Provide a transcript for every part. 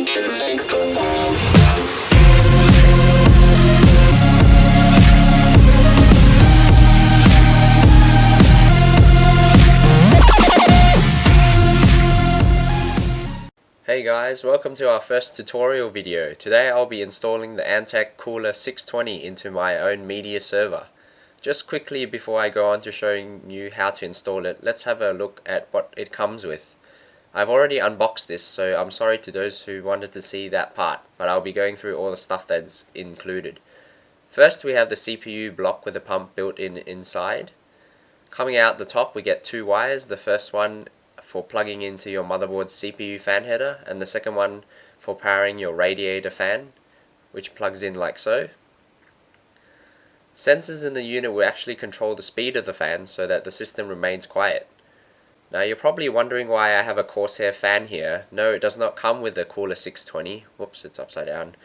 Hey guys, welcome to our first tutorial video. Today I'll be installing the Antec Kuhler 620 into my own media server. Just quickly before I go on to showing you how to install it, let's have a look at what it comes with. I've already unboxed this, so I'm sorry to those who wanted to see that part, but I'll be going through all the stuff that's included. First we have the CPU block with a pump built in inside. Coming out the top we get two wires, the first one for plugging into your motherboard's CPU fan header, and the second one for powering your radiator fan, which plugs in like so. Sensors in the unit will actually control the speed of the fan so that the system remains quiet. Now you're probably wondering why I have a Corsair fan here. No, it does not come with the Kuhler 620. Whoops, it's upside down.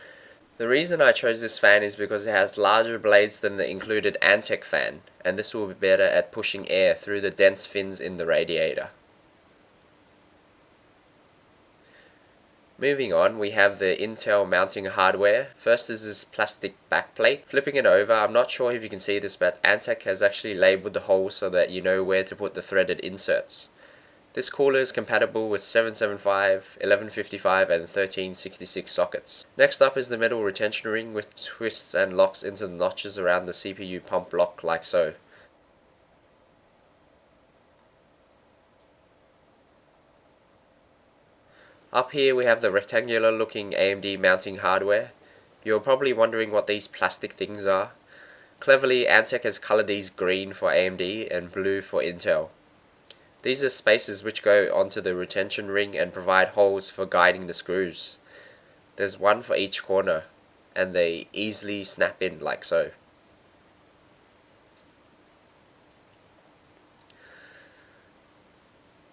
The reason I chose this fan is because it has larger blades than the included Antec fan, and this will be better at pushing air through the dense fins in the radiator. Moving on, we have the Intel mounting hardware. First is this plastic backplate. Flipping it over, I'm not sure if you can see this, but Antec has actually labeled the holes so that you know where to put the threaded inserts. This cooler is compatible with 775, 1155 and 1366 sockets. Next up is the metal retention ring, which twists and locks into the notches around the CPU pump block like so. Up here we have the rectangular looking AMD mounting hardware. You're probably wondering what these plastic things are. Cleverly, Antec has colored these green for AMD and blue for Intel. These are spacers which go onto the retention ring and provide holes for guiding the screws. There's one for each corner, and they easily snap in like so.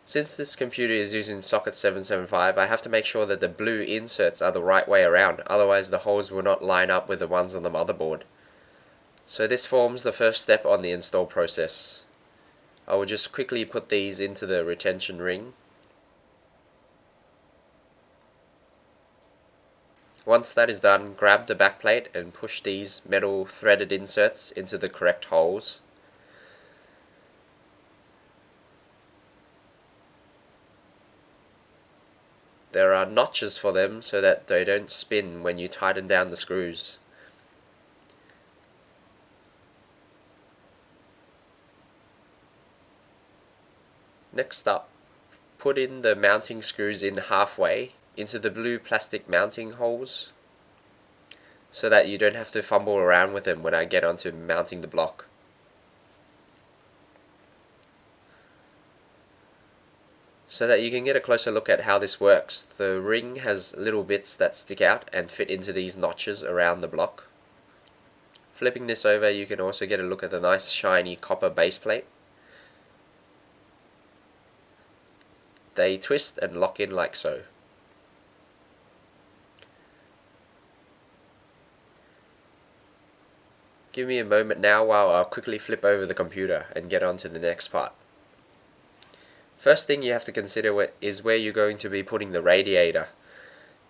Since this computer is using socket 775, I have to make sure that the blue inserts are the right way around, otherwise the holes will not line up with the ones on the motherboard. So this forms the first step on the install process. I will just quickly put these into the retention ring. Once that is done, grab the backplate and push these metal threaded inserts into the correct holes. There are notches for them so that they don't spin when you tighten down the screws. Next up, put in the mounting screws in halfway into the blue plastic mounting holes so that you don't have to fumble around with them when I get onto mounting the block. So that you can get a closer look at how this works, the ring has little bits that stick out and fit into these notches around the block. Flipping this over, you can also get a look at the nice shiny copper base plate. They twist and lock in like so. Give me a moment now while I'll quickly flip over the computer and get on to the next part. First thing you have to consider is where you're going to be putting the radiator.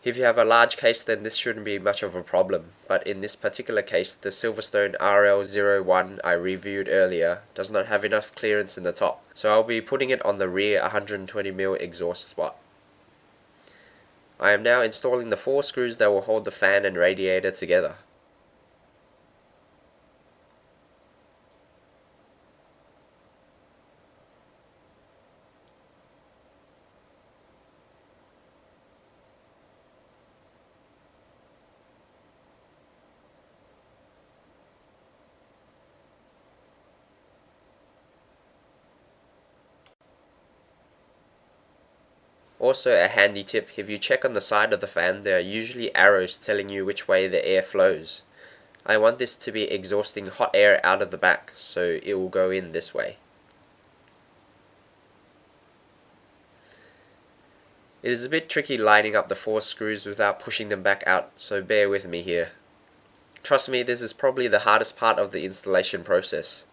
If you have a large case, then this shouldn't be much of a problem, but in this particular case, the Silverstone RL01 I reviewed earlier does not have enough clearance in the top, so I'll be putting it on the rear 120mm exhaust spot. I am now installing the 4 screws that will hold the fan and radiator together. Also a handy tip, if you check on the side of the fan, there are usually arrows telling you which way the air flows. I want this to be exhausting hot air out of the back, so it will go in this way. It is a bit tricky lining up the 4 screws without pushing them back out, so bear with me here. Trust me, this is probably the hardest part of the installation process.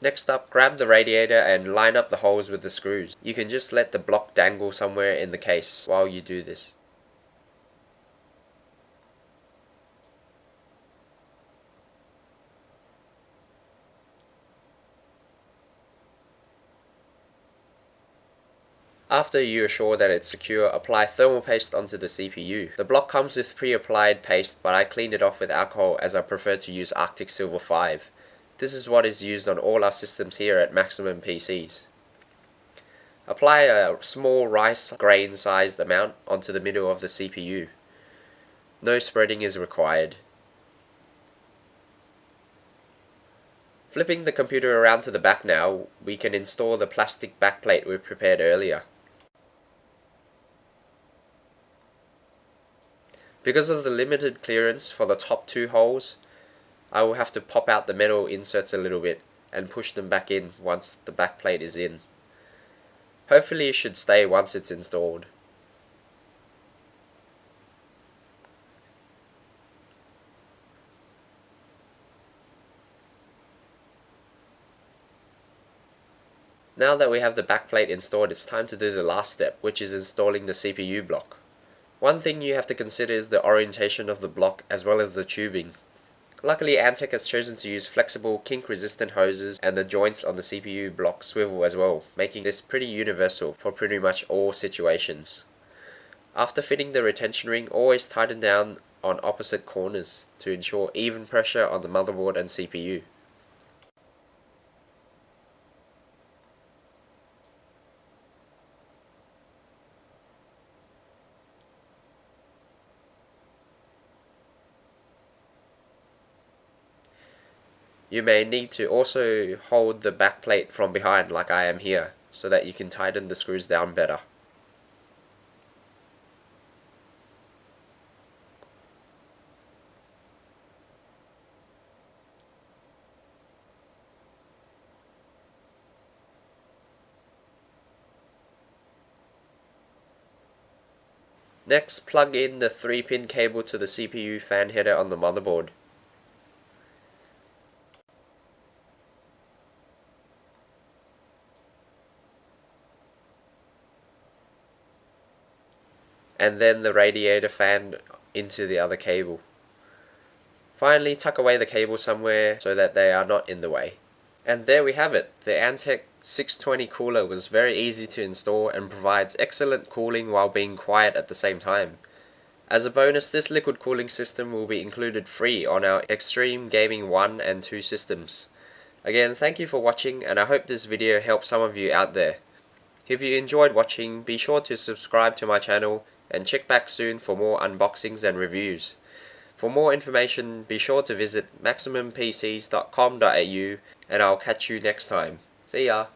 Next up, grab the radiator and line up the holes with the screws. You can just let the block dangle somewhere in the case while you do this. After you are sure that it's secure, apply thermal paste onto the CPU. The block comes with pre-applied paste, but I cleaned it off with alcohol as I prefer to use Arctic Silver 5. This is what is used on all our systems here at Maximum PCs. Apply a small rice grain sized amount onto the middle of the CPU. No spreading is required. Flipping the computer around to the back now, we can install the plastic backplate we prepared earlier. Because of the limited clearance for the top two holes, I will have to pop out the metal inserts a little bit and push them back in once the backplate is in. Hopefully it should stay once it's installed. Now that we have the backplate installed, it's time to do the last step, which is installing the CPU block. One thing you have to consider is the orientation of the block as well as the tubing. Luckily, Antec has chosen to use flexible, kink-resistant hoses, and the joints on the CPU block swivel as well, making this pretty universal for pretty much all situations. After fitting the retention ring, always tighten down on opposite corners to ensure even pressure on the motherboard and CPU. You may need to also hold the backplate from behind like I am here, so that you can tighten the screws down better. Next, plug in the 3-pin cable to the CPU fan header on the motherboard. And then the radiator fan into the other cable. Finally, tuck away the cable somewhere so that they are not in the way. And there we have it. The Antec 620 cooler was very easy to install and provides excellent cooling while being quiet at the same time. As a bonus, this liquid cooling system will be included free on our Extreme Gaming 1 and 2 systems. Again, thank you for watching, and I hope this video helped some of you out there. If you enjoyed watching, be sure to subscribe to my channel and check back soon for more unboxings and reviews. For more information, be sure to visit maximumpcs.com.au, and I'll catch you next time. See ya!